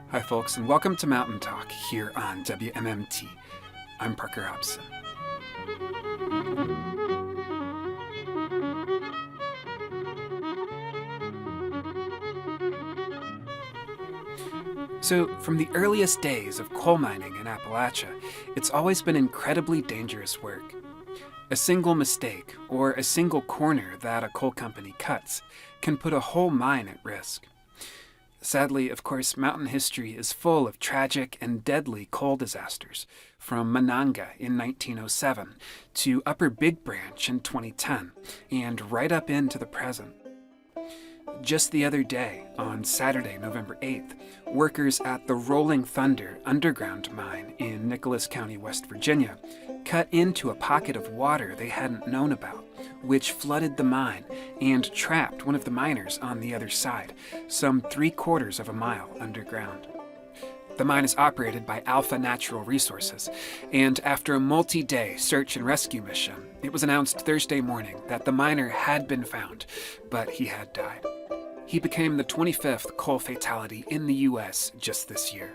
Hi folks, and welcome to Mountain Talk here on WMMT. I'm Parker Hobson. So, from the earliest days of coal mining in Appalachia, it's always been incredibly dangerous work. A single mistake, or a single corner that a coal company cuts, can put a whole mine at risk. Sadly, of course, mountain history is full of tragic and deadly coal disasters, from Monongah in 1907 to Upper Big Branch in 2010, and right up into the present. Just the other day, on Saturday, November 8th, workers at the Rolling Thunder underground mine in Nicholas County, West Virginia, cut into a pocket of water they hadn't known about, which flooded the mine and trapped one of the miners on the other side, some 3/4 of a mile underground. The mine is operated by Alpha Natural Resources, and after a multi-day search and rescue mission, it was announced Thursday morning that the miner had been found, but he had died. He became the 25th coal fatality in the U.S. just this year.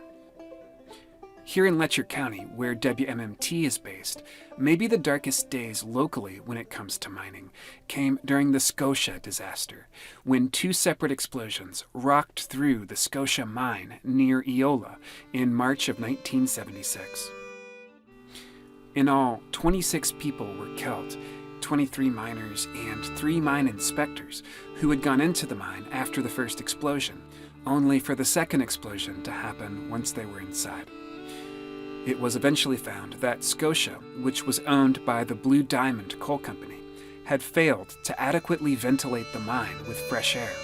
Here in Letcher County, where WMMT is based, maybe the darkest days locally when it comes to mining came during the Scotia Disaster, when 2 separate explosions rocked through the Scotia Mine near Eolia in March of 1976. In all, 26 people were killed, 23 miners and 3 mine inspectors who had gone into the mine after the first explosion, only for the second explosion to happen once they were inside. It was eventually found that Scotia, which was owned by the Blue Diamond Coal Company, had failed to adequately ventilate the mine with fresh air,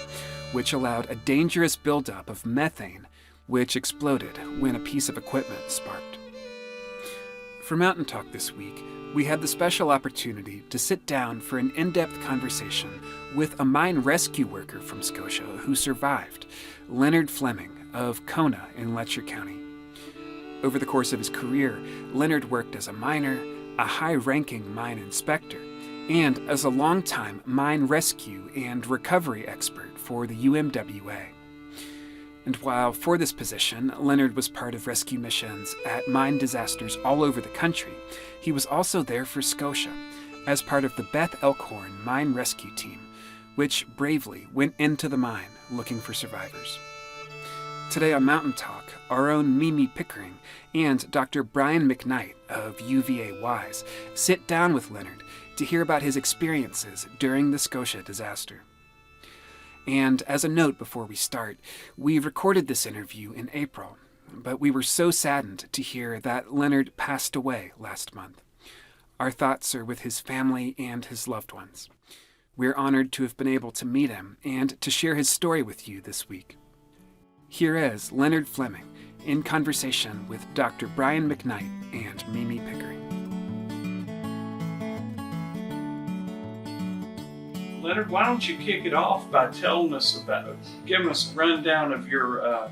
which allowed a dangerous buildup of methane, which exploded when a piece of equipment sparked. For Mountain Talk this week, we had the special opportunity to sit down for an in-depth conversation with a mine rescue worker from Scotia who survived, Leonard Fleming of Kona in Letcher County. Over the course of his career, Leonard worked as a miner, a high-ranking mine inspector, and as a longtime mine rescue and recovery expert for the UMWA. And while for this position, Leonard was part of rescue missions at mine disasters all over the country, he was also there for Scotia as part of the Beth Elkhorn Mine Rescue Team, which bravely went into the mine looking for survivors. Today on Mountain Talk, our own Mimi Pickering and Dr. Brian McKnight of UVA Wise sit down with Leonard to hear about his experiences during the Scotia disaster. And as a note before we start, we recorded this interview in April, but we were so saddened to hear that Leonard passed away last month. Our thoughts are with his family and his loved ones. We're honored to have been able to meet him and to share his story with you this week. Here is Leonard Fleming in conversation with Dr. Brian McKnight and Mimi Pickering. Leonard, why don't you kick it off by giving us a rundown of your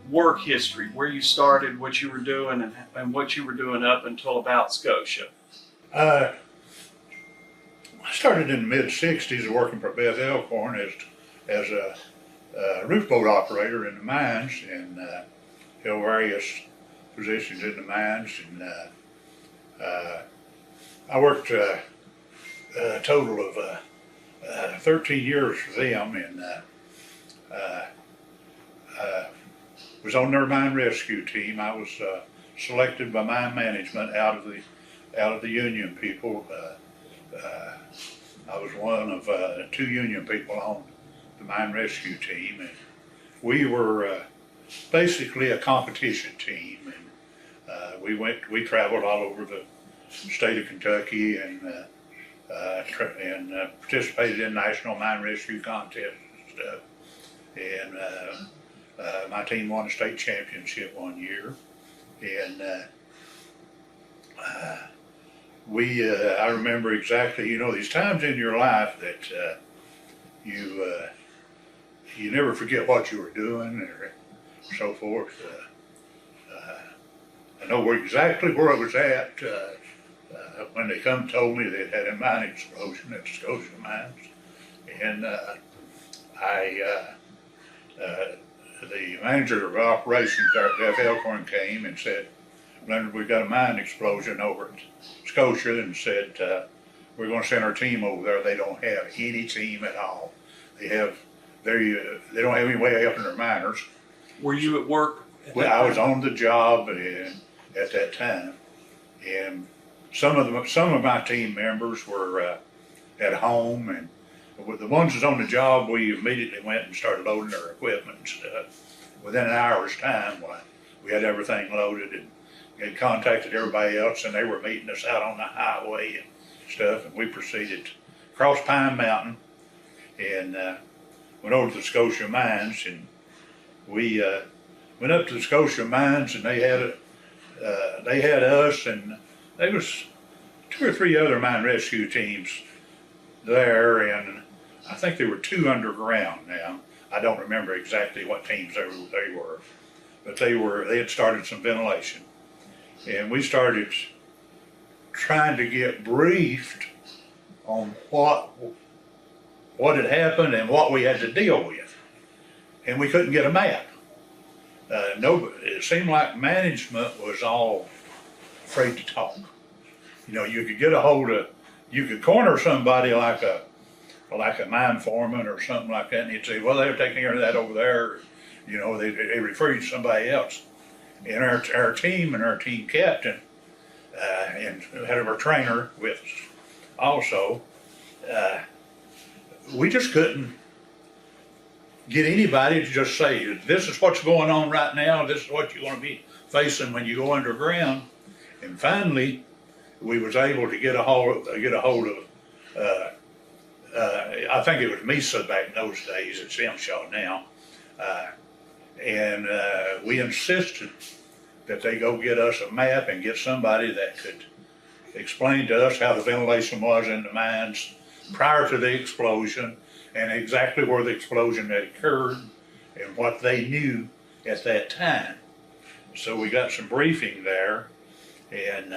work history, where you started, what you were doing, and what you were doing up until about Scotia. I started in the mid-'60s working for Beth Elkhorn as a roof boat operator in the mines, and held various positions in the mines. And I worked a total of 13 years for them, and was on their mine rescue team. I was selected by mine management out of the union people. I was one of 2 union people on the mine rescue team, and we were basically a competition team. And we traveled all over the state of Kentucky and participated in national mine rescue contests and stuff. And my team won a state championship one year. And I remember exactly, these times in your life that you never forget what you were doing or so forth. I know exactly where I was at. when they come told me they'd had a mine explosion at Scotia Mines, and the manager of operations there at Jeff Elkhorn came and said, Leonard, we've got a mine explosion over at Scotia, and said, we're going to send our team over there. They don't have any team at all. They don't have any way up in their miners. Were you at work? Well, I was on the job at that time, and some of my team members were at home, and with the ones that's on the job, we immediately went and started loading their equipment and stuff. Within an hour's time, we had everything loaded and had contacted everybody else, and they were meeting us out on the highway and stuff, and we proceeded across Pine Mountain and went over to the Scotia Mines, and we went up to the Scotia Mines, and they had us, and there was 2 or 3 other mine rescue teams there, and I think there were 2 underground now. I don't remember exactly what teams they were, but they had started some ventilation, and we started trying to get briefed on what had happened and what we had to deal with, and we couldn't get a map. It seemed like management was all afraid to talk. You know, you could corner somebody like a mine foreman or something like that, and he'd say, well, they're taking care of that over there. You know, they refer you to somebody else. And our team and our team captain and had our trainer with us also, we just couldn't get anybody to just say, this is what's going on right now, this is what you're going to be facing when you go underground. And finally, we was able to get a hold of I think it was Mesa back in those days. It's Shaw now, and we insisted that they go get us a map and get somebody that could explain to us how the ventilation was in the mines prior to the explosion, and exactly where the explosion had occurred and what they knew at that time. So we got some briefing there, and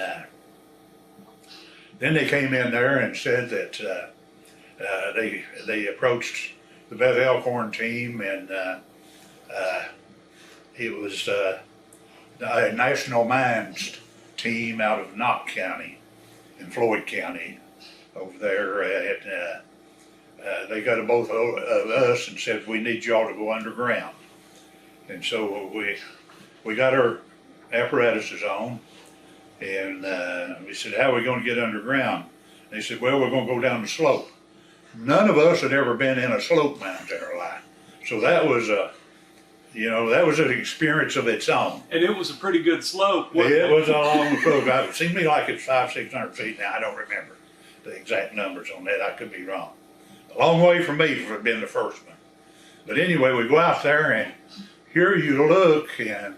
then they came in there and said that they approached the Beth Elkhorn team, and it was a National Mines team out of Knott County in Floyd County over there. They got a both of us and said, we need y'all to go underground. And so we got our apparatuses on, and we said, how are we going to get underground? And they said, well, we're going to go down the slope. None of us had ever been in a slope mine in our life. So that was an experience of its own. And it was a pretty good slope. It was a long slope. It seemed to me like it's 500-600 feet now. I don't remember the exact numbers on that. I could be wrong. A long way from me for being the first one. But anyway, we go out there, and here you look, and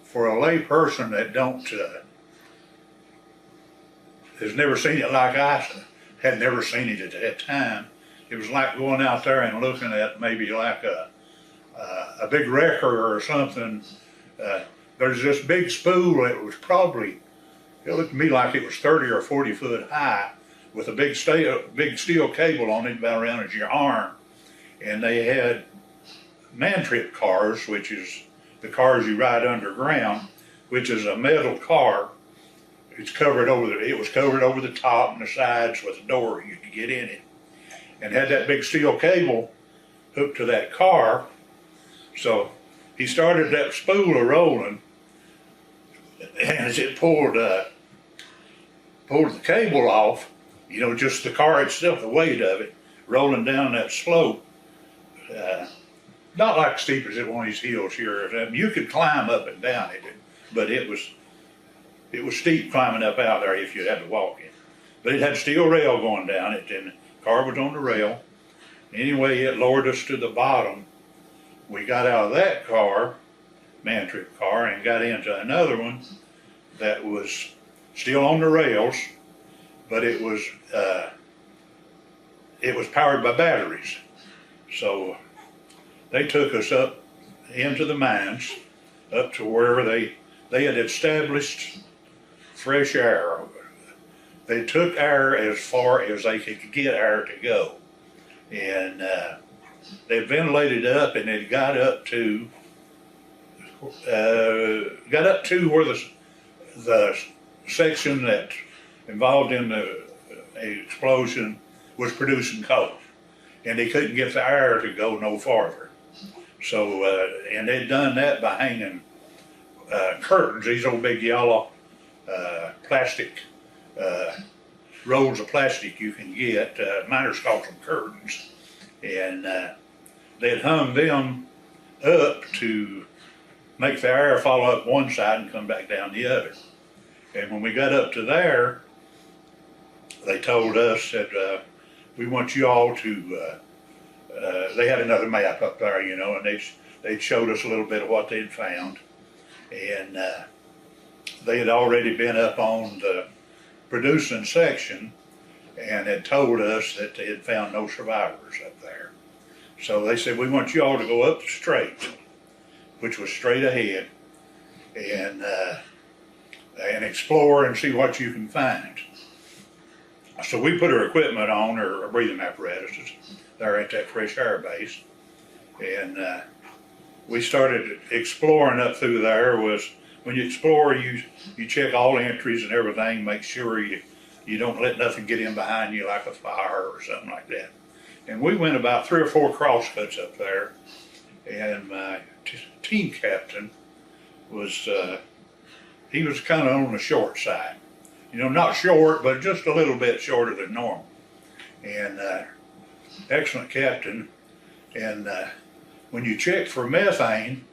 for a lay person that has never seen it like I had never seen it at that time, it was like going out there and looking at maybe like a big wrecker or something. There's this big spool that was it looked to me like it was 30 or 40 foot high, with a big steel cable on it about around as your arm. And they had man-trip cars, which is the cars you ride underground, which is a metal car. It was covered over the top and the sides with a door you could get in it, and had that big steel cable hooked to that car. So he started that spool rolling, and as it pulled the cable off, you know, just the car itself, the weight of it, rolling down that slope, not like steep as one of these hills here. You could climb up and down it, but it was steep climbing up out there if you had to walk it. But it had a steel rail going down it, and the car was on the rail. Anyway, it lowered us to the bottom. We got out of that car, man-trip car, and got into another one that was still on the rails, but it was powered by batteries. So they took us up into the mines, up to where they had established fresh air they took air as far as they could get air to go. And they ventilated up, and it got up to where the section that involved in the explosion was producing coal, and they couldn't get the air to go no farther. So, and they'd done that by hanging curtains, these old big yellow plastic rolls of plastic you can get. Miners call them curtains, and they'd hung them up to make the air fall up one side and come back down the other. And when we got up to there, they told us that we want you all to, they had another map up there, you know, and they showed us a little bit of what they'd found. And they had already been up on the producing section and had told us that they had found no survivors up there. So they said, we want you all to go up straight, which was straight ahead, and explore and see what you can find. So we put our equipment on, our breathing apparatuses, there at that fresh air base, and we started exploring up through there. Was when you explore, you check all entries and everything, make sure you don't let nothing get in behind you like a fire or something like that. And we went about 3 or 4 crosscuts up there, and my team captain was, he was kind of on the short side. You know, not short, but just a little bit shorter than normal. And excellent captain. And when you check for methane,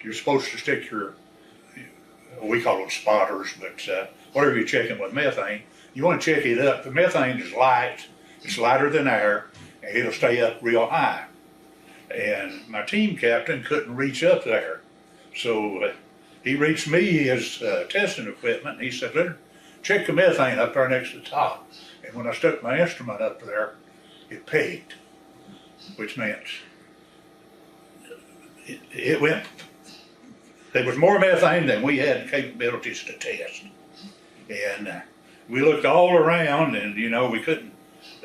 you're supposed to stick your, we call them spotters, but whatever you're checking with methane, you want to check it up. The methane is light, it's lighter than air, and it'll stay up real high. And my team captain couldn't reach up there. So he reached me his testing equipment, and he said, Leonard, check the methane up there next to the top. And when I stuck my instrument up there, it pegged, which meant it went, there was more methane than we had capabilities to test. And we looked all around, and you know, we couldn't,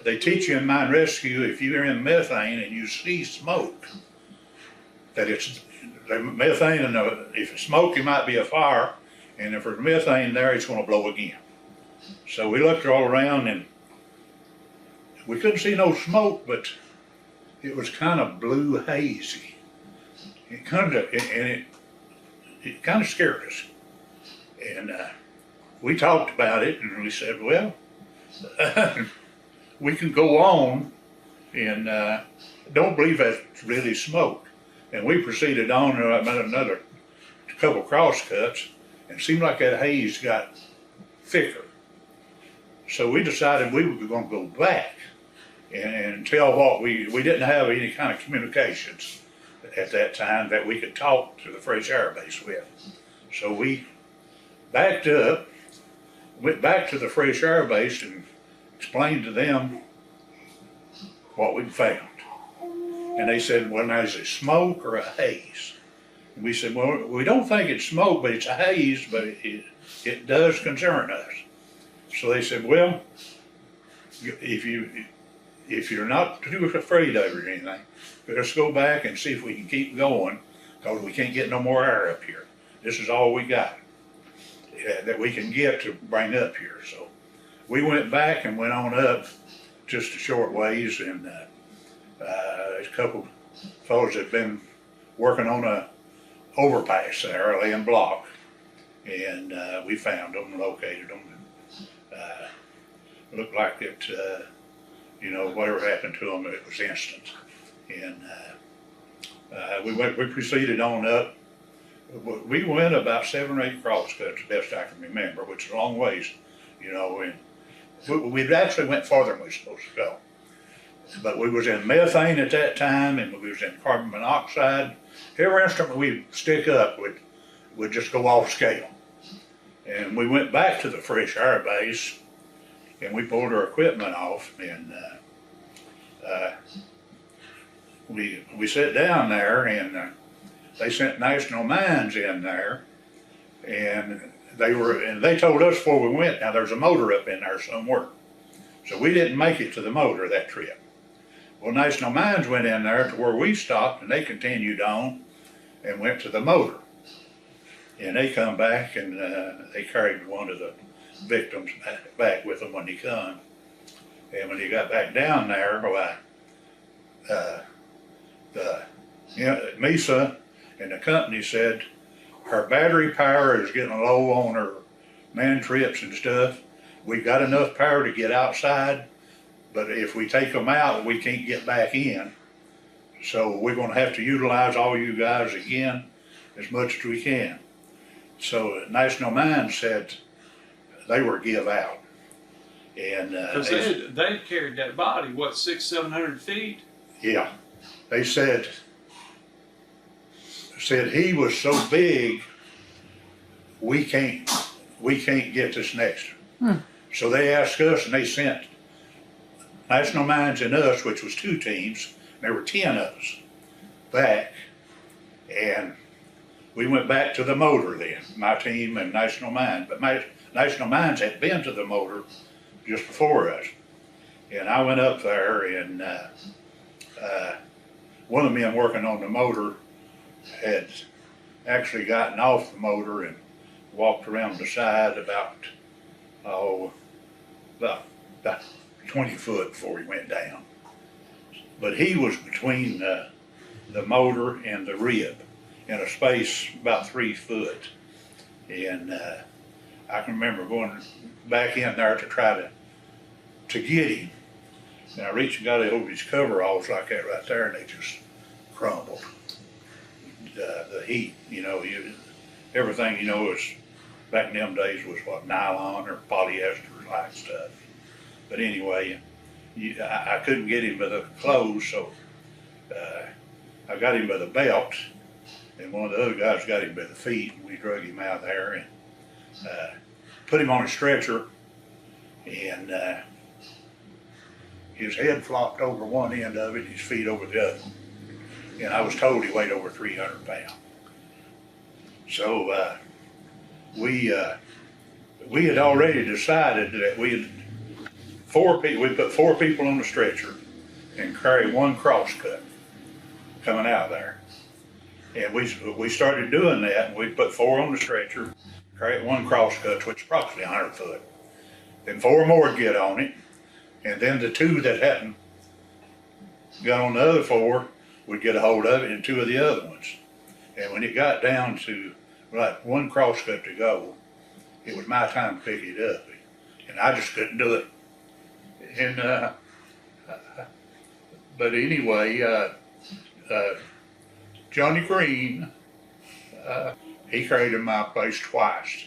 they teach you in mine rescue, if you're in methane and you see smoke, that it's the methane, and if it's smoke, it might be a fire, and if there's methane there, it's going to blow again. So we looked all around, and we couldn't see no smoke, but it was kind of blue hazy. It kind of scared us. And we talked about it, and we said, well, we can go on, and don't believe that's really smoke. And we proceeded on about another couple crosscuts, and it seemed like that haze got thicker. So we decided we were going to go back and tell what we didn't have any kind of communications at that time that we could talk to the fresh air base with. So we backed up, went back to the fresh air base and explained to them what we'd found. And they said, well, now is it smoke or a haze? And we said, well, we don't think it's smoke, but it's a haze, but it does concern us. So they said, well, if you're not too afraid of it or anything, let's go back and see if we can keep going, because we can't get no more air up here. This is all we got that we can get to bring up here. So we went back and went on up just a short ways, and a couple fellows had been working on a overpass there, laying block, and we found them, located them, and looked like it, you know, whatever happened to them, it was instant. And we proceeded on up. We went about 7 or 8 crosscuts, best I can remember, which is a long ways, you know, and we actually went farther than we were supposed to go. But we was in methane at that time, and we was in carbon monoxide. Every instrument we'd stick up would just go off scale. And we went back to the fresh air base, and we pulled our equipment off, and we sat down there, and they sent National Mines in there, and they told us before we went, now there's a motor up in there somewhere. So we didn't make it to the motor that trip. Well, National Mines went in there to where we stopped, and they continued on and went to the motor. And they come back, and they carried one of the victims back with them when he come. And when he got back down there, Mesa and the company said her battery power is getting low on her man trips and stuff. We've got enough power to get outside, but if we take them out, we can't get back in. So we're going to have to utilize all you guys again as much as we can. So National Mine said they were give out. And because they carried that body, what, 600-700 feet? Yeah, they said he was so big, we can't get this next one. So they asked us, and they sent National Mines and us, which was 2 teams. There were 10 of us back, and we went back to the motor then, my team and National Mines. But National Mines had been to the motor just before us. And I went up there, and one of the men working on the motor had actually gotten off the motor and walked around the side about 20 foot before he went down. But he was between the motor and the rib in a space about 3 foot. And I can remember going back in there to try to get him. And I reached and got over his coveralls like that right there, and they just crumbled. The heat, everything, is back in them days was what, nylon or polyester like stuff. But anyway, I couldn't get him by the clothes, so I got him by the belt, and one of the other guys got him by the feet, and we drug him out there and put him on a stretcher, and his head flopped over one end of it, his feet over the other. And I was told he weighed over 300 pounds. So we had already decided that we put 4 people on the stretcher and carry 1 crosscut coming out there. And we started doing that, and we put 4 on the stretcher, carry 1 crosscut, which is approximately 100 foot. Then 4 more would get on it, and then the 2 that hadn't got on the other 4 would get a hold of it, and 2 of the other ones. And when it got down to like 1 crosscut to go, it was my time to pick it up, and I just couldn't do it. And but anyway, Johnny Green, he carried him my place twice,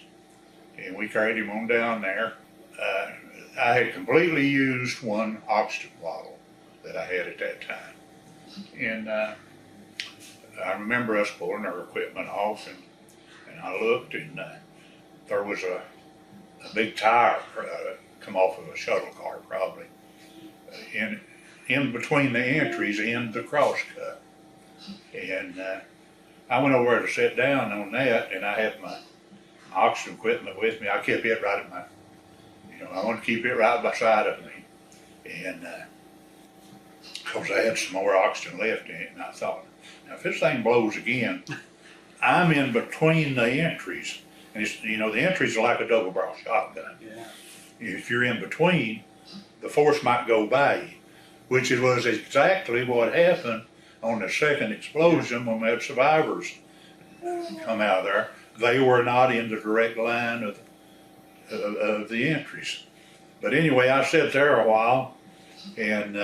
and we carried him on down there. I had completely used 1 oxygen bottle that I had at that time. And I remember us pulling our equipment off, and I looked, and there was a big tire come off of a shuttle car, probably, in between the entries in the crosscut. And I went over to sit down on that, and I had my oxygen equipment with me. I kept it right at my, I wanted to keep it right beside of me. And because I had some more oxygen left in it, and I thought, now if this thing blows again, I'm in between the entries. And it's, the entries are like a double barrel shotgun. Yeah. If you're in between, the force might go by you, which was exactly what happened on the second explosion when we had survivors come out of there. They were not in the direct line of the entries. But anyway, I sat there a while, and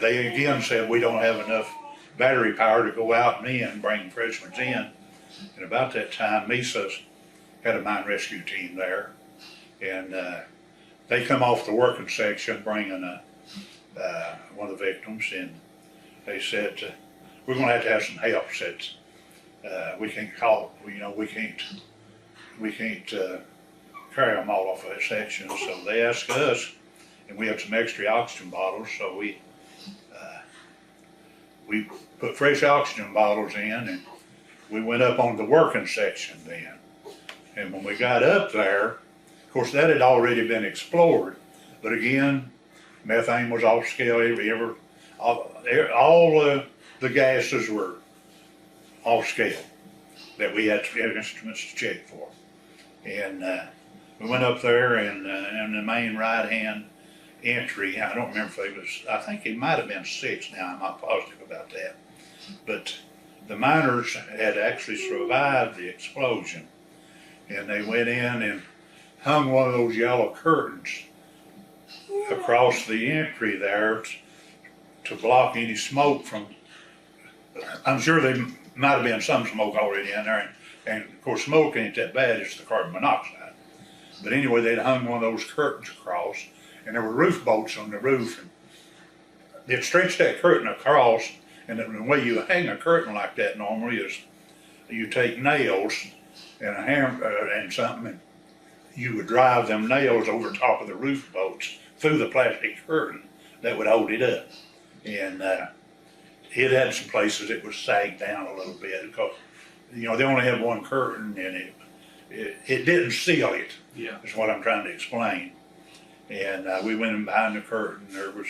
they again said we don't have enough battery power to go out and in, bring freshmen in. And about that time, Mesa's had a mine rescue team there, and they come off the working section bringing one of the victims, and they said, we're going to have some help. Said, we can't carry them all off that section. So they asked us, and we had some extra oxygen bottles, so we put fresh oxygen bottles in, and we went up on the working section then. And when we got up there, of course, that had already been explored. But again, methane was off scale. All the gases were off scale that we had instruments to check for. And we went up there, and the main right-hand entry, I don't remember if it was, I think it might have been 6 now, I'm not positive about that. But the miners had actually survived the explosion, and they went in and hung one of those yellow curtains across the entry there to block any smoke from, I'm sure there might have been some smoke already in there, and of course smoke ain't that bad, it's the carbon monoxide. But anyway, they'd hung one of those curtains across, and there were roof bolts on the roof, and they'd stretched that curtain across, and the way you hang a curtain like that normally is you take nails and a hammer and something, and you would drive them nails over top of the roof bolts through the plastic curtain that would hold it up. And it had some places it was sagged down a little bit because, they only had one curtain, and it didn't seal it. Yeah. Is what I'm trying to explain. And we went in behind the curtain. There was,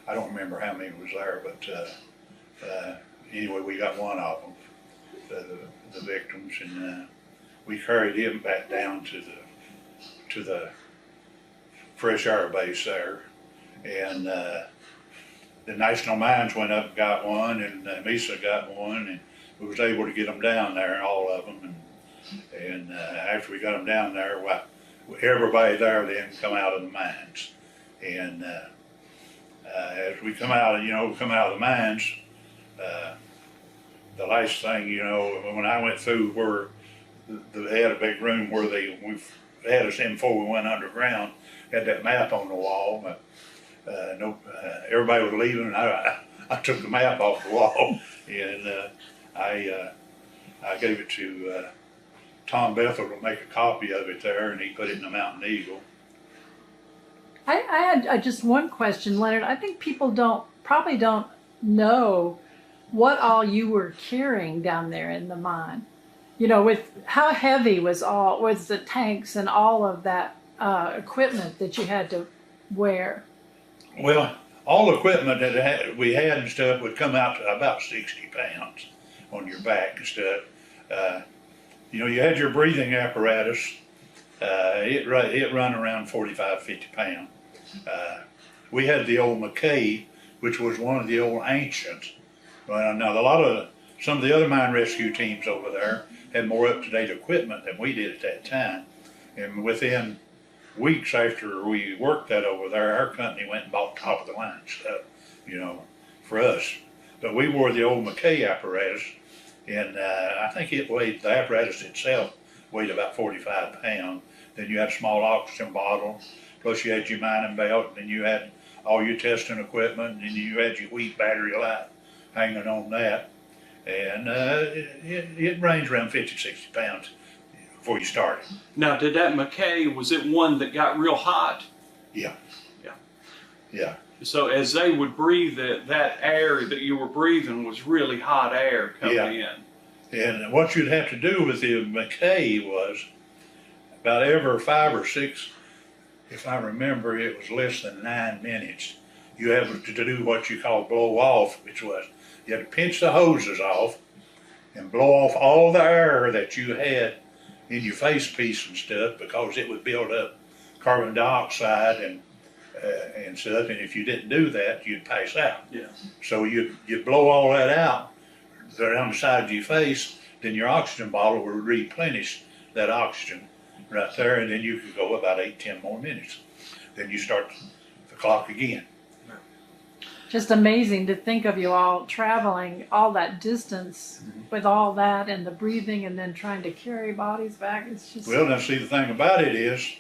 I don't remember how many was there, but anyway, we got one of them, the victims, and we carried him back down to the fresh air base there. And the National Mines went up and got one, and MESA got one, and we was able to get them down there, all of them. And after we got them down there, well, everybody there then come out of the mines. And as we come out of the mines, the last thing, when I went through where they had a big room where we had us in before we went underground, had that map on the wall. Everybody was leaving, and I took the map off the wall, and I gave it to Tom Bethel to make a copy of it there, and he put it in the Mountain Eagle. I had just one question, Leonard. I think people probably don't know what all you were carrying down there in the mine. With how heavy was the tanks and all of that equipment that you had to wear? Well, all the equipment that we had and stuff would come out to about 60 pounds on your back and stuff. You had your breathing apparatus. It run around 45, 50 pounds. We had the old McKay, which was one of the old ancients. Now, some of the other mine rescue teams over there had more up-to-date equipment than we did at that time. And within weeks after we worked that over there, our company went and bought top-of-the-line stuff, for us. But we wore the old McKay apparatus, and I think the apparatus itself weighed about 45 pounds. Then you had a small oxygen bottle, plus you had your mining belt, and then you had all your testing equipment, and you had your wheat battery light hanging on that. And it ranged around 50, 60 pounds before you started. Now, did that McKay, was it one that got real hot? Yeah. Yeah. Yeah. So as they would breathe that air that you were breathing was really hot air coming in. And what you'd have to do with the McKay was about every 5 or 6, if I remember, it was less than 9 minutes. You have to do what you call blow off, which was you had to pinch the hoses off and blow off all the air that you had in your face piece and stuff, because it would build up carbon dioxide and stuff. And if you didn't do that, you'd pass out. Yeah. So you'd blow all that out around the side of your face, then your oxygen bottle would replenish that oxygen right there, and then you could go about 8, 10 more minutes. Then you start the clock again. Just amazing to think of you all traveling all that distance with all that and the breathing and then trying to carry bodies back. It's just... Well, now see, the thing about it is,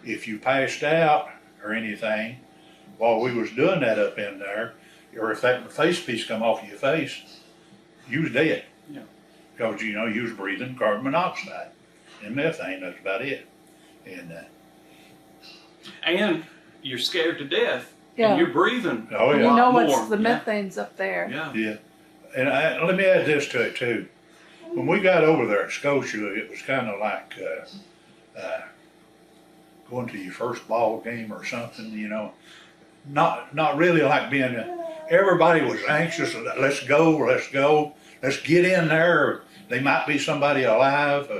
if you passed out or anything while we was doing that up in there, or if that face piece come off of your face, you was dead. Yeah. Because, you was breathing carbon monoxide and methane, that's about it. And you're scared to death. Yeah. And you're breathing. Oh, yeah. You know more. what's the methane's up there. Yeah. Yeah. And let me add this to it too. when we got over there at Scotia, it was kind of like going to your first ball game or something, you know. Not really like being, everybody was anxious, let's go, let's get in there. There might be somebody alive,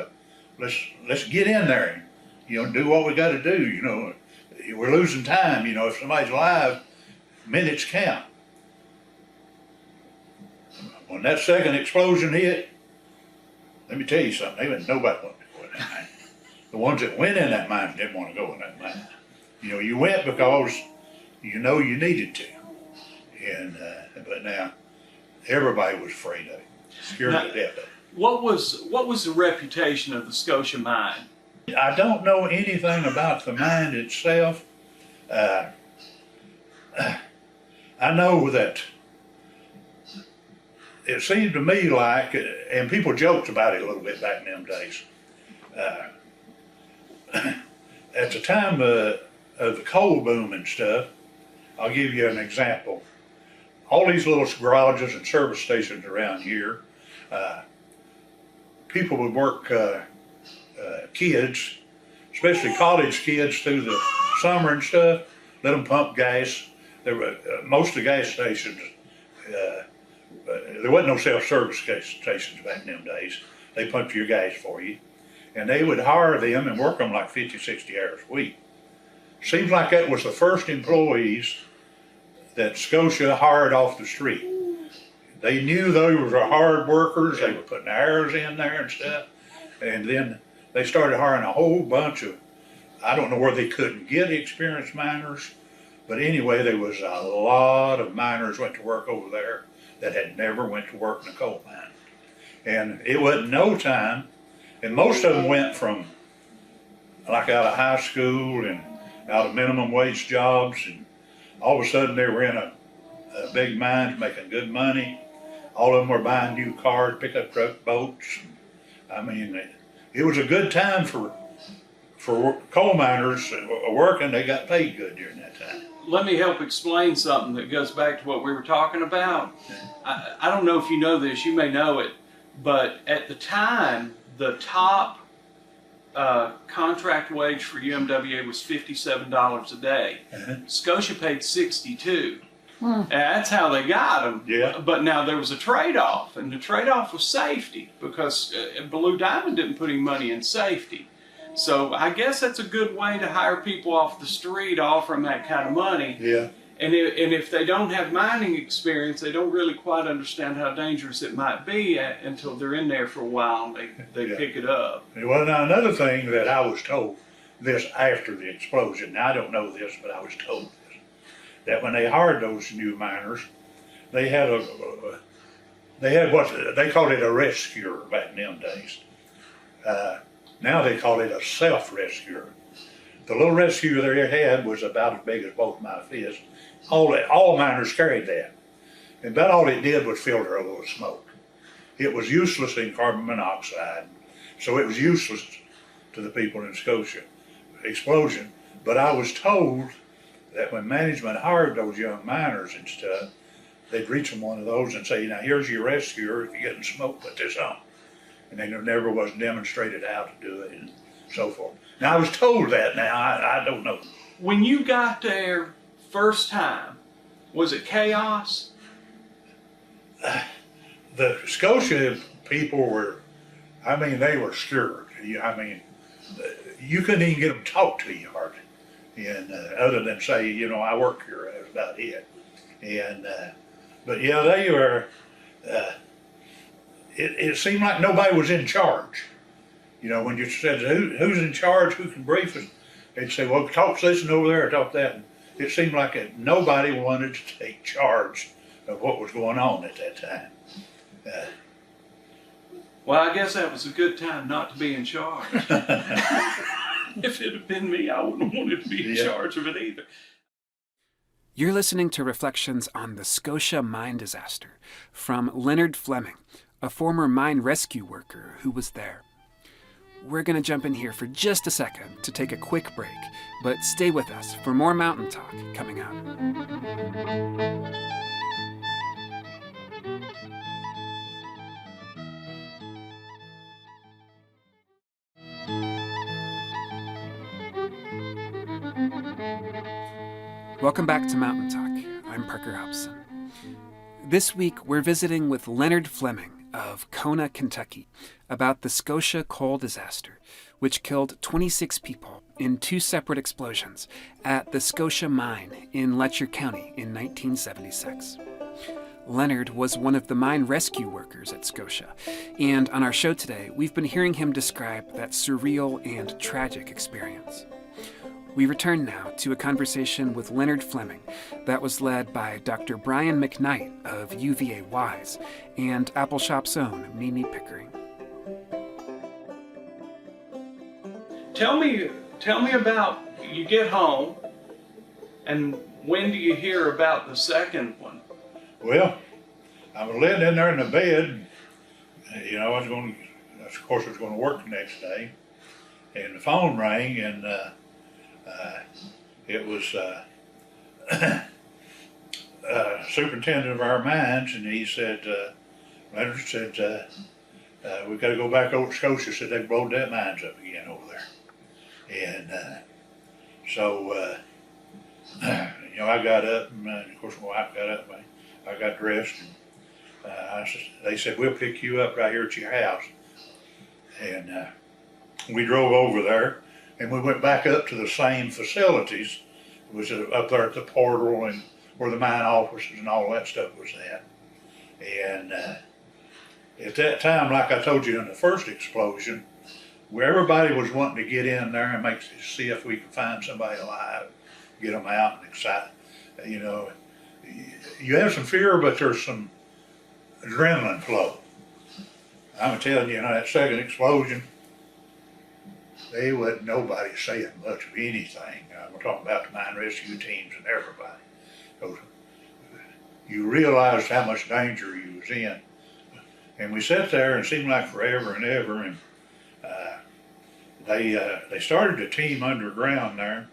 let's get in there and, you know, do what we got to do, you know. We're losing time, you know, if somebody's alive, minutes count. When that second explosion hit, let me tell you something, nobody wanted to go in that mine. The ones that went in that mine didn't want to go in that mine. You know, you went because you know you needed to. And but now everybody was afraid of it, scared to death of it. What was the reputation of the Scotia Mine? I don't know anything about the mine itself. I know that it seemed to me like, and people joked about it a little bit back in them days. At the time of the coal boom and stuff, I'll give you an example. All these little garages and service stations around here, people would work kids, especially college kids, through the summer and stuff, let them pump gas. There were most of the gas stations, there wasn't no self-service gas stations back in them days. They pumped your gas for you. And they would hire them and work them like 50, 60 hours a week. Seems like that was the first employees that Scotia hired off the street. They knew they were hard workers, they were putting hours in there and stuff. And then they started hiring a whole bunch of, I don't know where they couldn't get experienced miners, but anyway, there was a lot of miners went to work over there that had never went to work in a coal mine. And it wasn't no time, and most of them went from like out of high school and out of minimum wage jobs, and all of a sudden they were in a big mine making good money. All of them were buying new cars, pickup truck, boats. I mean, it was a good time for coal miners working. They got paid good during that time. Let me help explain something that goes back to what we were talking about. I don't know if you know this, you may know it, but at the time, the top contract wage for UMWA was $57 a day. Scotia paid $62. And that's how they got them. Yeah. But now there was a trade-off, and the trade-off was safety, because Blue Diamond didn't put any money in safety. So I guess that's a good way to hire people off the street, offer them that kind of money. Yeah. And if they don't have mining experience, they don't really quite understand how dangerous it might be until they're in there for a while and they pick it up. Well, now another thing that I was told, this after the explosion, now I don't know this, but I was told this, that when they hired those new miners, they had what they called it a rescuer back in them days. Now they call it a self-rescuer. The little rescuer they had was about as big as both my fists. All miners carried that. And about all it did was filter a little smoke. It was useless in carbon monoxide, so it was useless to the people in Scotia. Explosion. But I was told that when management hired those young miners and stuff, they'd reach them one of those and say, now here's your rescuer, if you're getting smoke, put this on. And they never was demonstrated how to do it and so forth. Now I was told that, now I don't know. When you got there first time, was it chaos? The Scotia people were, I mean, they were scared. I mean, you couldn't even get them to talk to you hardly. And other than say, you know, I work here, that was about it. And, but yeah, they were, it seemed like nobody was in charge. You know, when you said, who's in charge, who can brief us? They'd say, well, talk this and over there, talk that. And it seemed like nobody wanted to take charge of what was going on at that time. Well, I guess that was a good time not to be in charge. If it had been me, I wouldn't have wanted to be in charge of it either. You're listening to Reflections on the Scotia Mine Disaster from Leonard Fleming, a former mine rescue worker who was there. We're going to jump in here for just a second to take a quick break, but stay with us for more mountain talk coming up. Welcome back to Mountain Talk. I'm Parker Hobson. This week, we're visiting with Leonard Fleming of Kona, Kentucky, about the Scotia Coal Disaster, which killed 26 people in 2 separate explosions at the Scotia Mine in Letcher County in 1976. Leonard was one of the mine rescue workers at Scotia, and on our show today, we've been hearing him describe that surreal and tragic experience. We return now to a conversation with Leonard Fleming that was led by Dr. Brian McKnight of UVA Wise and Appleshop's own Mimi Pickering. Tell me about, you get home, and when do you hear about the second one? Well, I was laying in there in the bed. I was going to work the next day, and the phone rang, and it was superintendent of our mines, and he said, Leonard said, we've got to go back over to Scotia. Said they blowed that mines up again over there. And so I got up, and of course my wife got up, and I got dressed, and they said, we'll pick you up right here at your house. And we drove over there, and we went back up to the same facilities. It was up there at the portal and where the mine offices and all that stuff was at. And at that time, like I told you in the first explosion, where everybody was wanting to get in there and see if we could find somebody alive, get them out and excite. You have some fear, but there's some adrenaline flow. I'm telling you, that second explosion, there wasn't nobody saying much of anything. We're talking about the mine rescue teams and everybody. So you realized how much danger you was in. And we sat there and it seemed like forever and ever. And they started a team underground there.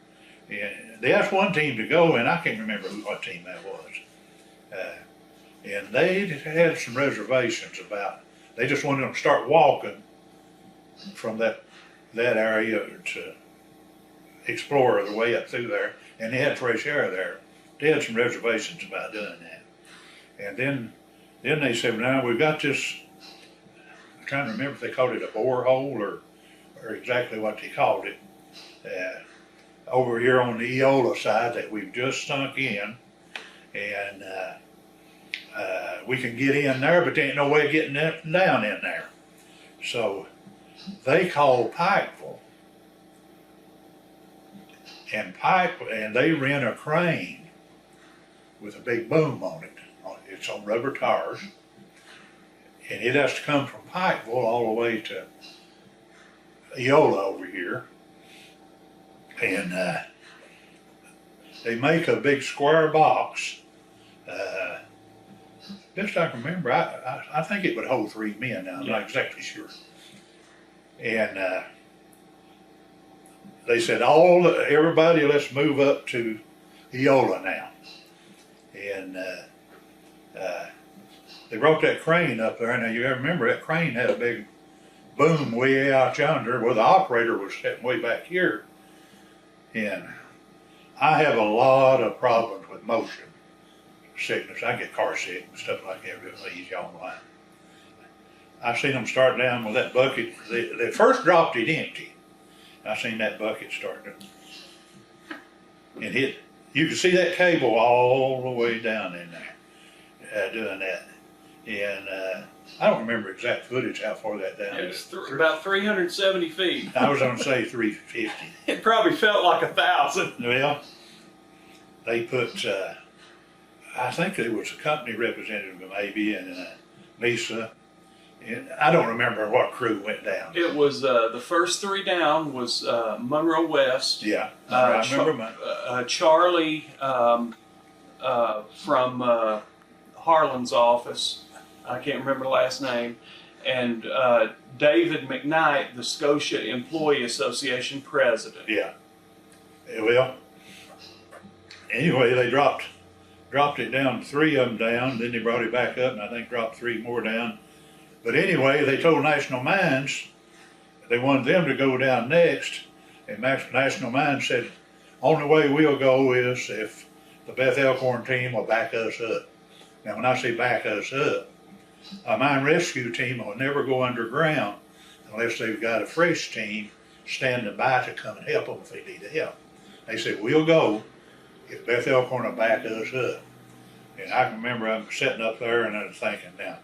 And they asked one team to go, and I can't remember what team that was. And they had some reservations about, they just wanted them to start walking from that area to explore the way up through there, and they had fresh air there. They had some reservations about doing that. And then they said, now we've got this, I'm trying to remember if they called it a borehole or exactly what they called it, over here on the Eolia side that we've just sunk in, and we can get in there, but there ain't no way of getting down in there. So they called Pikeville, and they rent a crane with a big boom on it. It's on rubber tires, and it has to come from Pikeville all the way to Eolia over here. And they make a big square box. Best I can remember, I think it would hold 3 men now. I'm not exactly sure. And they said, everybody, let's move up to Eolia now. And they brought that crane up there. Now you remember that crane had a big boom way out yonder where the operator was sitting way back here. And I have a lot of problems with motion sickness. I get car sick and stuff like that real easy online. I've seen them start down with that bucket. They first dropped it empty. I seen that bucket start and hit. You can see that cable all the way down in there doing that. And I don't remember exact footage how far that down is. It's about 370 feet. I was going to say 350. It probably felt like 1,000. Well, they put, I think there was a company representative maybe, and Lisa. And I don't remember what crew went down. It was the first 3 down was Monroe West. Yeah, I remember Charlie from Harlan's office. I can't remember the last name. And David McKnight, the Scotia Employee Association president. Yeah. Well, anyway, they dropped it down, 3 of them down, then they brought it back up, and I think dropped 3 more down. But anyway, they told National Mines they wanted them to go down next, and National Mines said, only way we'll go is if the Beth Elkhorn team will back us up. Now, when I say back us up, a mine rescue team will never go underground unless they've got a fresh team standing by to come and help them if they need help. They said, we'll go if Beth Elkhorn will back us up. And I can remember I'm sitting up there and I'm thinking, now,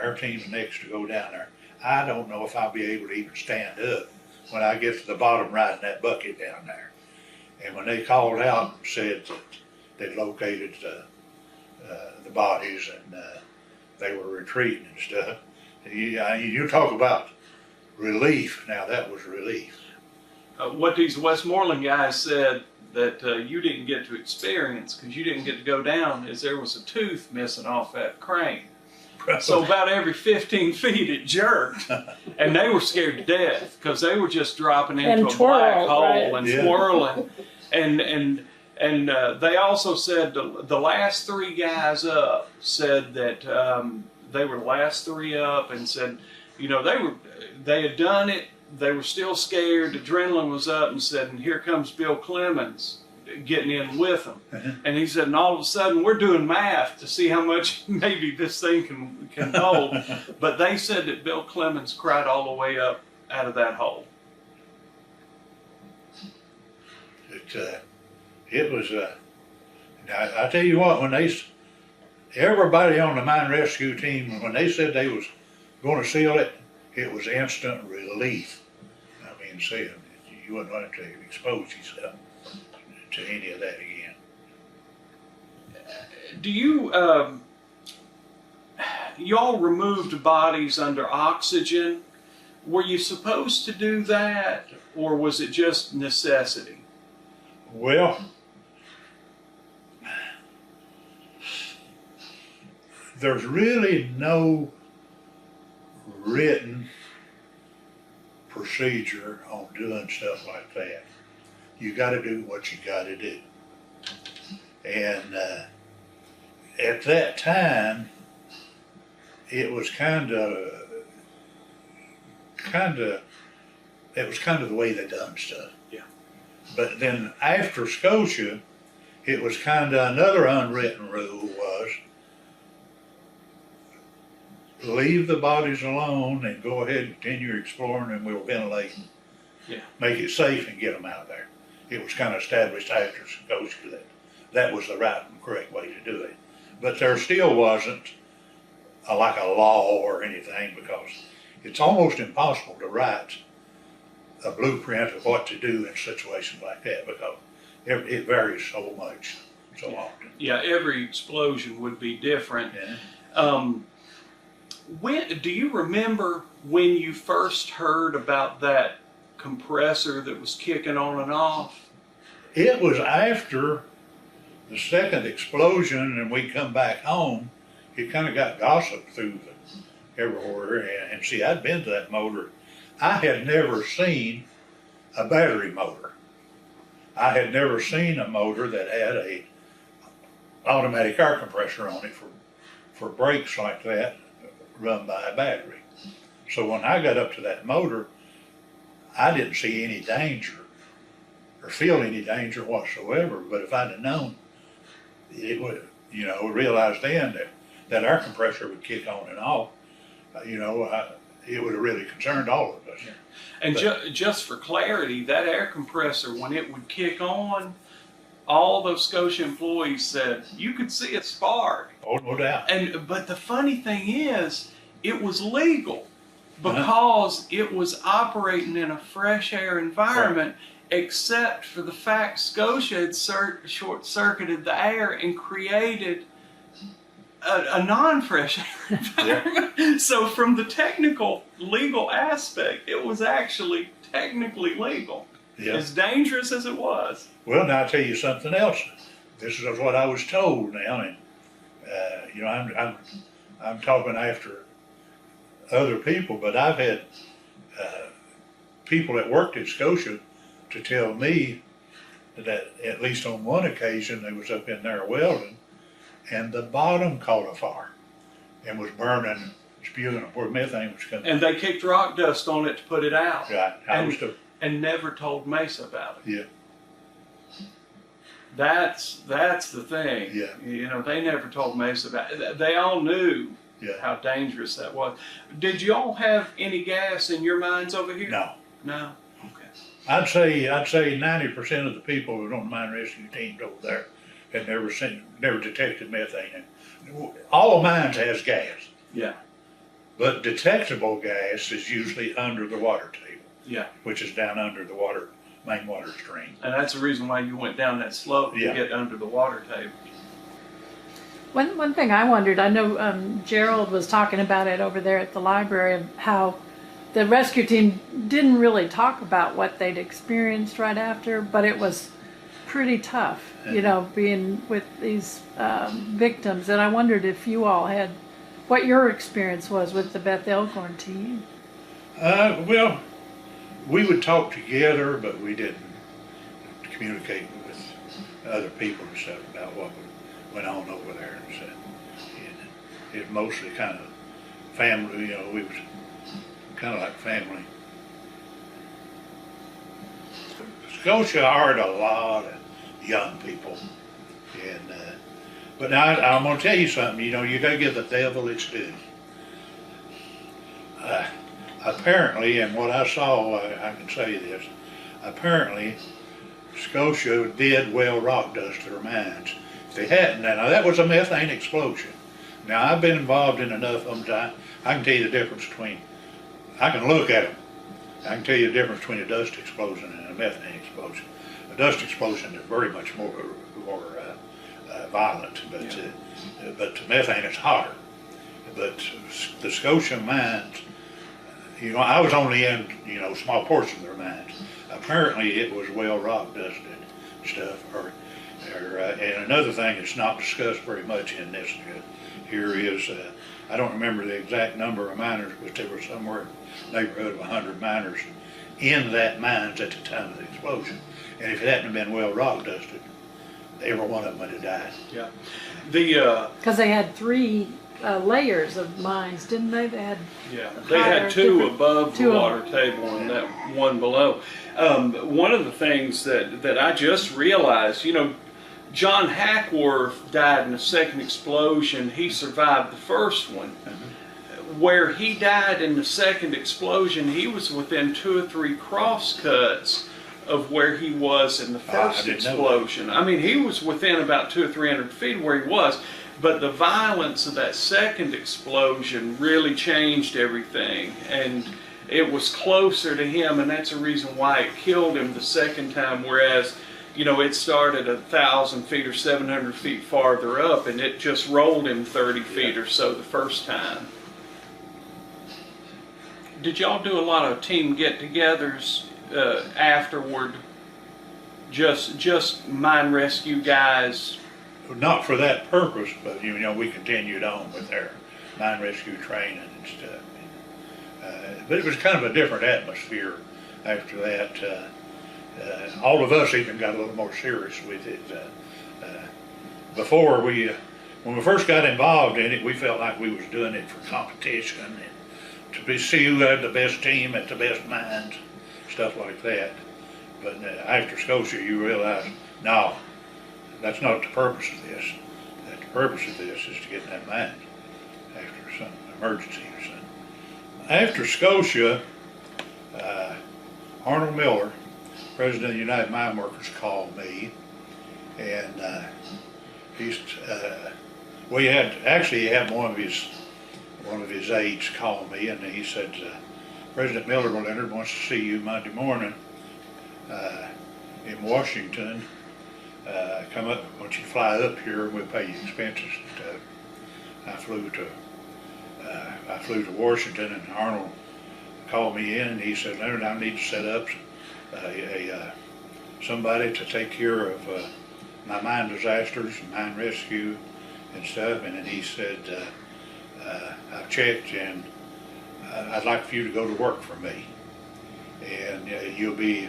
our team's next to go down there. I don't know if I'll be able to even stand up when I get to the bottom riding that bucket down there. And when they called out and said that they'd located the bodies and they were retreating and stuff, you talk about relief. Now that was relief. What these Westmoreland guys said that you didn't get to experience because you didn't get to go down is there was a tooth missing off that crane. So about every 15 feet it jerked, and they were scared to death because they were just dropping into a black hole and swirling. And they also said the last three guys up said that they were the last three up and said, you know, they had done it. They were still scared. Adrenaline was up, and said, and here comes Bill Clemens getting in with them. And he said, and all of a sudden we're doing math to see how much maybe this thing can hold. But they said that Bill Clemens cried all the way up out of that hole. It was, now I tell you what, when everybody on the mine rescue team, when they said they was going to seal it, it was instant relief. I mean, saying you wouldn't want to expose yourself to any of that again. Do you, y'all removed bodies under oxygen. Were you supposed to do that, or was it just necessity? Well, there's really no written procedure on doing stuff like that. You got to do what you got to do. And at that time, it was kind of the way they done stuff. Yeah. But then after Scotia, it was kind of another unwritten rule was leave the bodies alone and go ahead and continue exploring, and we'll ventilate and make it safe and get them out of there. It was kind of established after Scotia that that was the right and correct way to do it. But there still wasn't like a law or anything, because it's almost impossible to write a blueprint of what to do in situations like that, because it varies so much, so often. Yeah, every explosion would be different. Yeah. When do you remember when you first heard about that compressor that was kicking on and off? It was after the second explosion, and we come back home. It kind of got gossiped through everywhere. And see, I'd been to that motor. I had never seen a battery motor. I had never seen a motor that had a automatic air compressor on it for brakes like that run by a battery. So when I got up to that motor, I didn't see any danger or feel any danger whatsoever. But if I'd have known, it would, realized then that air compressor would kick on and off, it would have really concerned all of us. And just for clarity, that air compressor, when it would kick on, all those Scotia employees said you could see a spark. Oh, no doubt. But the funny thing is, it was legal because it was operating in a fresh air environment, except for the fact Scotia had short-circuited the air and created a non-fresh air environment. Yeah. So from the technical legal aspect, it was actually technically legal. Yeah. As dangerous as it was. Well, now I'll tell you something else. This is what I was told now, and I'm talking after other people, but I've had people that worked at Scotia to tell me that at least on one occasion they was up in there welding, and the bottom caught a fire and was burning, spewing where methane was coming. And they kicked rock dust on it to put it out. Right. And never told Mesa about it. Yeah. That's the thing. Yeah. You know, they never told Mesa about it. They all knew Yeah. how dangerous that was. Did you all have any gas in your mines over here? No. No? Okay. I'd say 90% of the people who were on the mine rescue teams over there had never detected methane. All mines has gas, Yeah. but detectable gas is usually under the water table, Yeah. which is down under the main water stream. And that's the reason why you went down that slope Yeah. to get under the water table. One thing I wondered, I know Gerald was talking about it over there at the library, of how the rescue team didn't really talk about what they'd experienced right after, but it was pretty tough, you know, being with these victims. And I wondered if you all had, what your experience was with the Beth Elkhorn team. Well, we would talk together, but we didn't communicate with other people and stuff about what went on over there. And so it was mostly kind of family, you know, we was kind of like family. Scotia hired a lot of young people, and but now I'm going to tell you something. You know, you got to give the devil its due. Apparently, and what I saw, I can say this. Apparently, Scotia did well rock dust their mines. If they hadn't, now that was a methane explosion. Now I've been involved in enough of them. I can tell you the difference between. I can look at them. I can tell you the difference between a dust explosion and a methane explosion. A dust explosion is very much more violent, but the methane is hotter. But the Scotia mines, you know, I was only in, you know, small portion of their mines. Apparently it was well rock dusted stuff. And another thing that's not discussed very much in this here is, I don't remember the exact number of miners, but there were somewhere in the neighborhood of 100 miners in that mines at the time of the explosion. And if it hadn't been well rock dusted, every one of them would have died. Yeah. Because they had 3 layers of mines, didn't they? They had they had 2 different- above the 2 water table and that 1 below. One of the things that I just realized, you know, John Hackworth died in the second explosion. He survived the first one. Where he died in the second explosion, he was within 2 or 3 crosscuts of where he was in the first explosion. I mean, he was within about 200 or 300 feet of where he was, but the violence of that second explosion really changed everything, and it was closer to him, and that's the reason why it killed him the second time, whereas, you know, it started 1,000 feet or 700 feet farther up, and it just rolled him 30 feet or so the first time. Did y'all do a lot of team get-togethers afterward? Just mine rescue guys? Not for that purpose, but you know, we continued on with our mine rescue training and stuff. But it was kind of a different atmosphere after that. All of us even got a little more serious with it. Before when we first got involved in it, we felt like we was doing it for competition and to see who had the best team at the best mines, stuff like that. But after Scotia, you realize, no, that's not the purpose of this. That the purpose of this is to get in that mine after some emergency or something. After Scotia, Arnold Miller, president of the United Mine Workers, called me, and he had one of his aides call me, and he said, President Miller, Leonard wants to see you Monday morning in Washington. Come up, once you fly up here, we'll pay you expenses and stuff. I flew to Washington, and Arnold called me in, and he said, Leonard, I need to set up somebody to take care of my mine disasters and mine rescue and stuff. And then he said, I've checked, and I'd like for you to go to work for me, and you'll be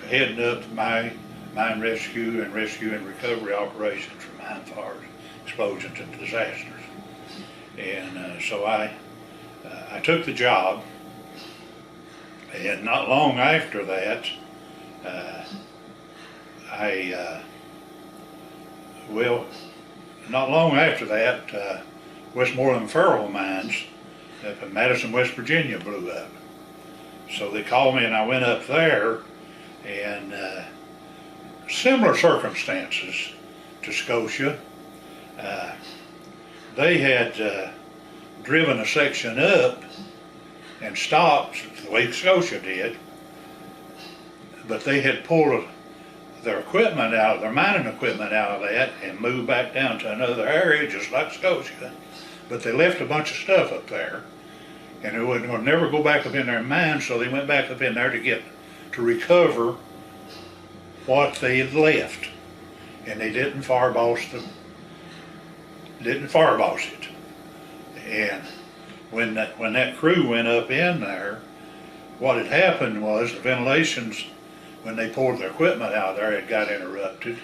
heading up my mine rescue and recovery operations for mine fires, explosions, and disasters. And so I took the job, and not long after that, Well, not long after that, Westmoreland Federal Mines up in Madison, West Virginia blew up. So they called me and I went up there, and similar circumstances to Scotia. They had driven a section up and stopped the way Scotia did, but they had pulled their equipment out, their mining equipment out of that and moved back down to another area just like Scotia. But they left a bunch of stuff up there, and they would never go back up in their mine, so they went back up in there to recover what they had left. And they didn't fireboss it. And when that crew went up in there, what had happened was the ventilations, when they pulled their equipment out of there, it got interrupted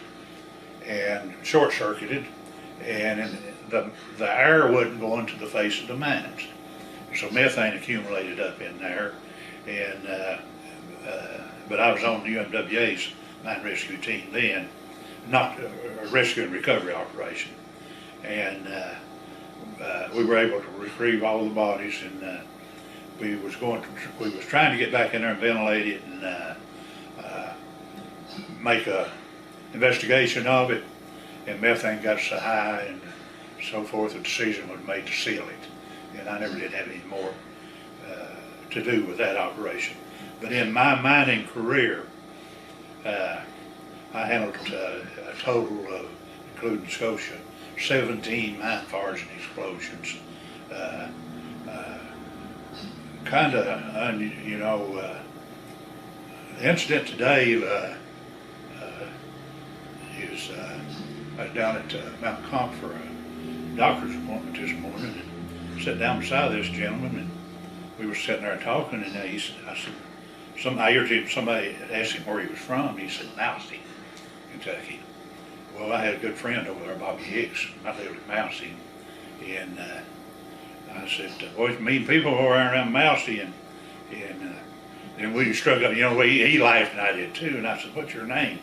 and short-circuited, and the air wasn't going to the face of the mines. So methane accumulated up in there, and but I was on the UMWA's mine rescue team then, not a rescue and recovery operation, and we were able to retrieve all the bodies, and we was trying to get back in there and ventilate it and make a investigation of it, and methane got so high and so forth, the decision was made to seal it, and I never did have any more to do with that operation. But in my mining career, I handled a total of, including Scotia, 17 mine fires and explosions. The incident today is I was down at Mount Comp for a doctor's appointment this morning, and sat down beside this gentleman, and we were sitting there talking, and I said, I irritated somebody asked him where he was from. He said, Mousy, Kentucky. Well, I had a good friend over there, Bobby Hicks. I lived in Mousy, and I said, boys, mean people over there around Mousy, and then we struck up. He laughed and I did too. And I said, what's your name?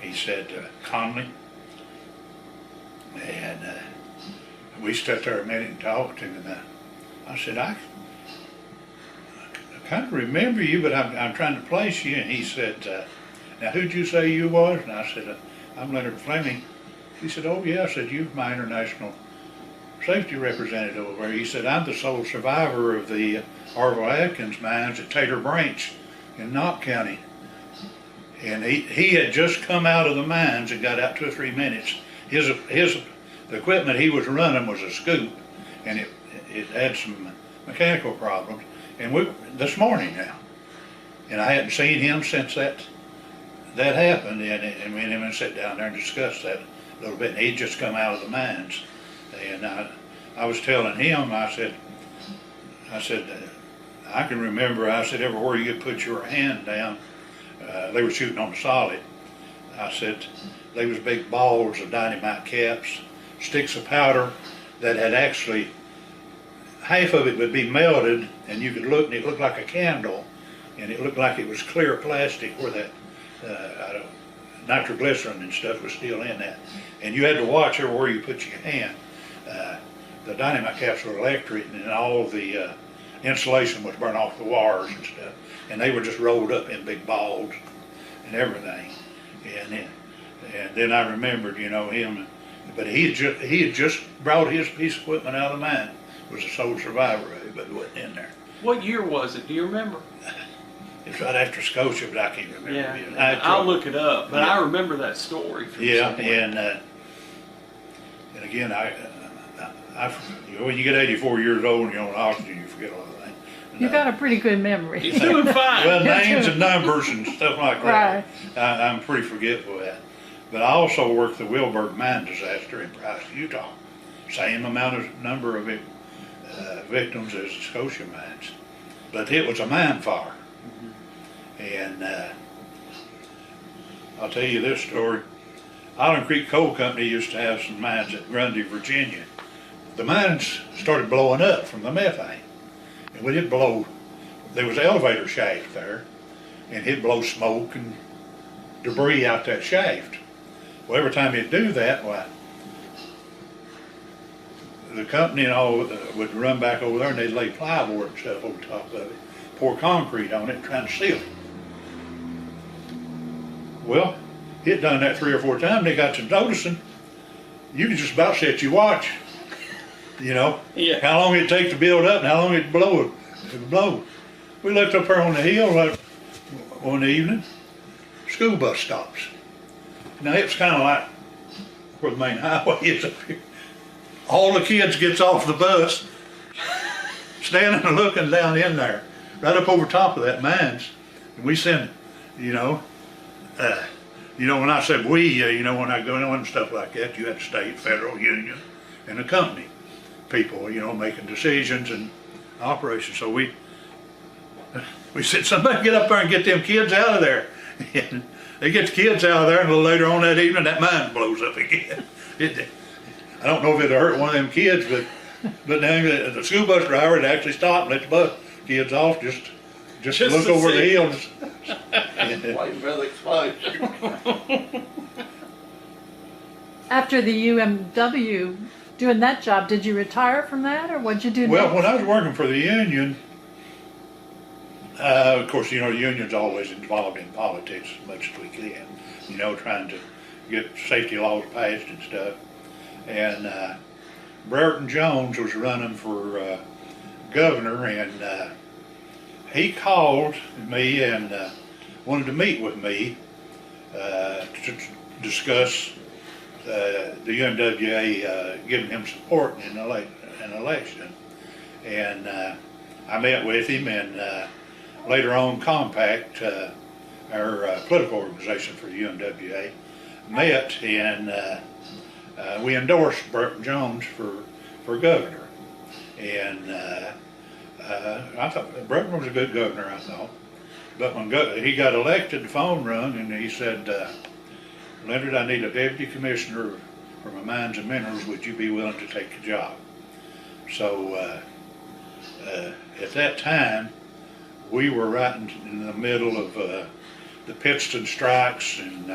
He said, Conley. And we stood there a minute and talked, and I said, I kind of remember you, but I'm trying to place you. And he said, now who'd you say you was? And I said, I'm Leonard Fleming. He said, oh yeah. I said, you're my international safety representative over there. He said, I'm the sole survivor of the Orville Atkins mines at Taylor Branch in Knott County. And he had just come out of the mines and got out 2 or 3 minutes. The equipment he was running was a scoop, and it had some mechanical problems. And this morning now, and I hadn't seen him since that happened, and me and him sat down there and discussed that a little bit. And he'd just come out of the mines, and I was telling him, I said, I can remember, I said, everywhere you could put your hand down, they were shooting on the solid. I said, they was big balls of dynamite caps, sticks of powder that had actually, half of it would be melted, and you could look, and it looked like a candle, and it looked like it was clear plastic where that nitroglycerin and stuff was still in that. And you had to watch everywhere you put your hand. The dynamite caps were electric, and all of the insulation was burnt off the wires and stuff, and they were just rolled up in big balls and everything. And then I remembered, him, but he had just brought his piece of equipment out of the mine. Was a sole survivor of it, but wasn't in there. What year was it? Do you remember? It's right after Scotia, but I can't remember. Yeah, I'll look it up, but I remember that story. Yeah, and again, when you get 84 years old and you're on oxygen, you forget all that. You got a pretty good memory. You're doing fine. Well, names and numbers and stuff like that. Right. I'm pretty forgetful of that. But I also worked the Wilburg Mine Disaster in Price, Utah. Same number of victims as the Scotia mines. But it was a mine fire. And I'll tell you this story. Island Creek Coal Company used to have some mines at Grundy, Virginia. The mines started blowing up from the methane. And we did blow, there was an elevator shaft there, and it'd blow smoke and debris out that shaft. Well, every time he'd do that, why, the company and all would run back over there and they'd lay plywood and stuff over top of it, pour concrete on it, trying to seal it. Well, he'd done that 3 or 4 times. They got to noticing, you could just about set your watch, you know, Yeah. how long it'd take to build up and how long it'd blow. We looked up there on the hill one evening, school bus stops. Now it was kind of like where the main highway is up here. All the kids gets off the bus, standing and looking down in there, right up over top of that mines. And we send, you know, when I said we, when I go on and stuff like that, you had state, federal, union, and the company people, making decisions and operations. So we said, somebody get up there and get them kids out of there. And they get the kids out of there, and a little later on that evening, that mine blows up again. I don't know if it hurt one of them kids, but then the school bus driver had actually stopped and let the bus kids off just to look over the hill. Waiting for the exposure. After the UMW doing that job, did you retire from that, or what'd you do Well, next? when I was working for the union, of course, the union's always involved in politics as much as we can, trying to get safety laws passed and stuff. And Brereton Jones was running for governor, and he called me and wanted to meet with me to discuss the UMWA giving him support in an election. And I met with him, and later on Compact, our political organization for the UMWA, met, and we endorsed Brereton Jones for governor. And I thought Brereton was a good governor, I thought. But when he got elected, the phone rung, and he said, Leonard, I need a deputy commissioner for my mines and minerals. Would you be willing to take the job? So at that time, we were right in the middle of the Pittston strikes and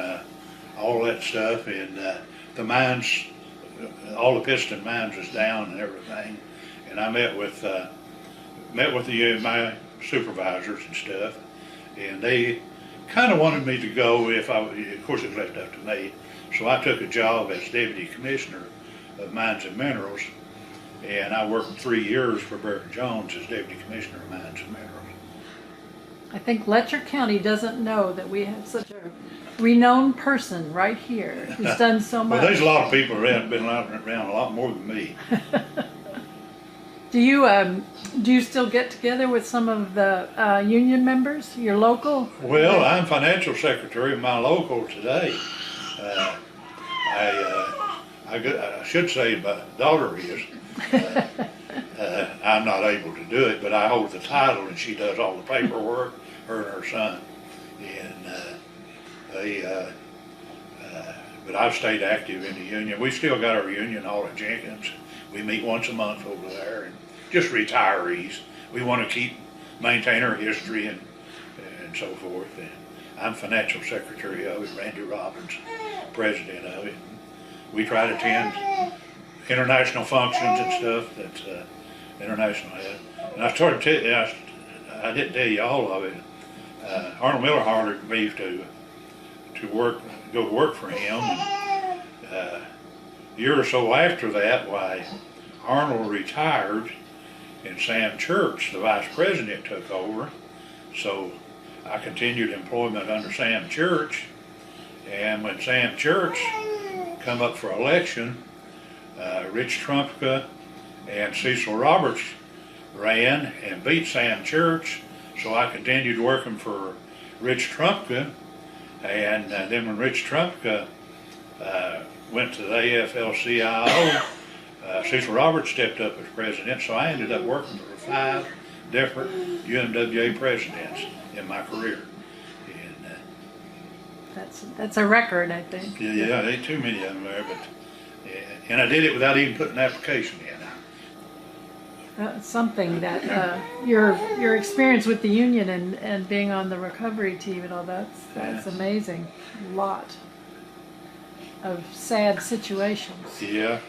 all that stuff, and the mines, all the Pittston mines was down and everything. And I met with my supervisors and stuff, and they kind of wanted me to go of course it was left up to me. So I took a job as deputy commissioner of mines and minerals, and I worked 3 years for Brereton Jones as deputy commissioner of mines and minerals. I think Letcher County doesn't know that we have such a renowned person right here who's done so much. Well, there's a lot of people around, been around a lot more than me. Do you still get together with some of the union members, your local? Well, I'm financial secretary of my local today. I should say my daughter is. I'm not able to do it, but I hold the title, and she does all the paperwork, her and her son. And but I've stayed active in the union. We still got our union hall at Jenkins. We meet once a month over there, and just retirees. We want to maintain our history and so forth. And I'm financial secretary of it. Randy Robbins, president of it. We try to attend international functions and stuff that's international. And I started to tell you, I didn't tell you all of it. Arnold Miller hired me to go to work for him. And, a year or so after that, Arnold retired, and Sam Church, the vice president, took over. So I continued employment under Sam Church. And when Sam Church come up for election, Rich Trumpka and Cecil Roberts ran and beat Sam Church. So I continued working for Rich Trumpka. And then when Rich Trumpka went to the AFL-CIO, Cecil Roberts stepped up as president, so I ended up working for 5 different UMWA presidents in my career. And, That's a record, I think. yeah, there ain't too many of them there, but and I did it without even putting an application in. That's something that your experience with the union and being on the recovery team and all that's amazing. A lot. of sad situations. Yeah,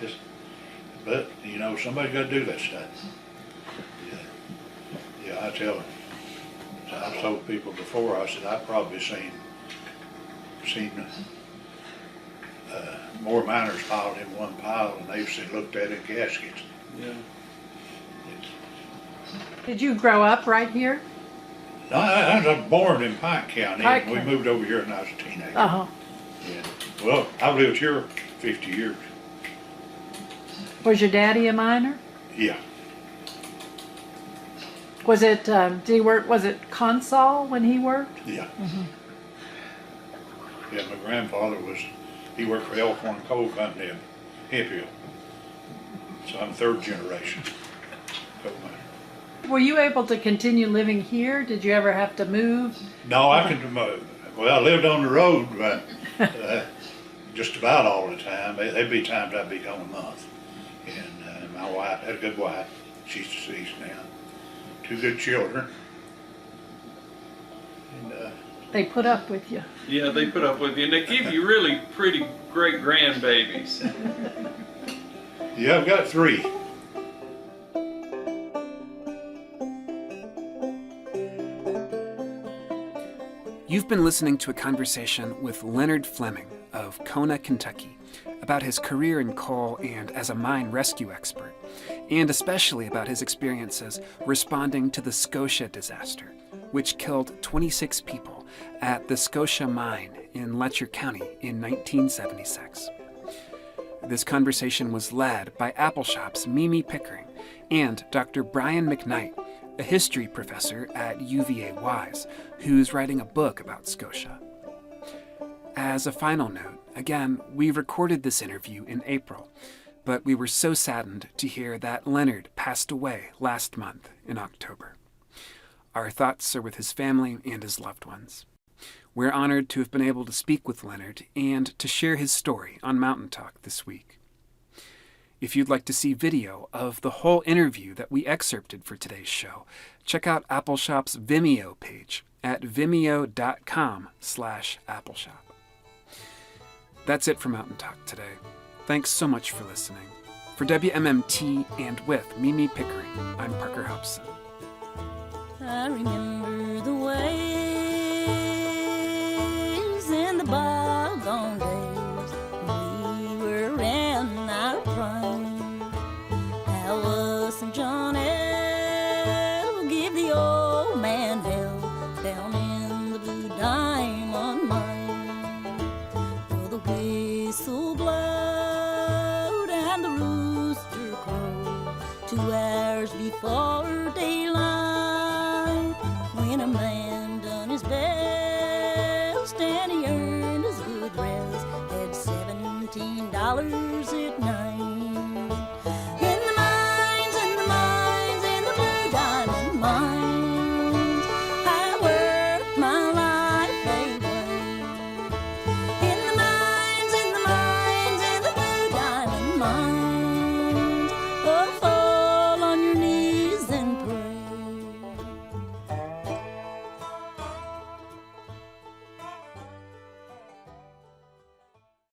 but you know, somebody's got to do that stuff. Yeah, I tell them. I've told people before, I said, I've probably seen more miners piled in one pile than they've seen looked at in caskets. Yeah. Did you grow up right here? No, I was born in Pike County, Pike and we County. moved over here when I was a teenager. Uh-huh. Yeah. Well, I've lived here 50 years. Was your daddy a miner? Yeah. Was it, did he work, was it Consol when he worked? Yeah. Yeah, my grandfather he worked for Elkhorn Coal Company in Hemphill. So I'm third generation coal miner. Were you able to continue living here? Did you ever have to move? No, I lived on the road, but just about all the time. There'd be times I'd be gone a month. And my wife, had a good wife, she's deceased now. 2 good children. And They put up with you. Yeah, they put up with you, and they give you really pretty great grandbabies. yeah, I've got 3. You've been listening to a conversation with Leonard Fleming of Kona, Kentucky, about his career in coal and as a mine rescue expert, and especially about his experiences responding to the Scotia Disaster, which killed 26 people at the Scotia Mine in Letcher County in 1976. This conversation was led by Appleshop's Mimi Pickering and Dr. Brian McKnight, a history professor at UVA-Wise, who's writing a book about Scotia. As a final note, again, we recorded this interview in April, but we were so saddened to hear that Leonard passed away last month in October. Our thoughts are with his family and his loved ones. We're honored to have been able to speak with Leonard and to share his story on Mountain Talk this week. If you'd like to see video of the whole interview that we excerpted for today's show, check out Appleshop's Vimeo page at vimeo.com/Appleshop. That's it for Mountain Talk today. Thanks so much for listening. For WMMT and with Mimi Pickering, I'm Parker Hobson. I remember the ways in the bygone days when we were in our prime. Alice and John L. give the old man hell down in the Blue Diamond Mine. Oh, the whistle blowed and the rooster crowed 2 hours before daylight, when a man done his best and he earned his good rest, had $17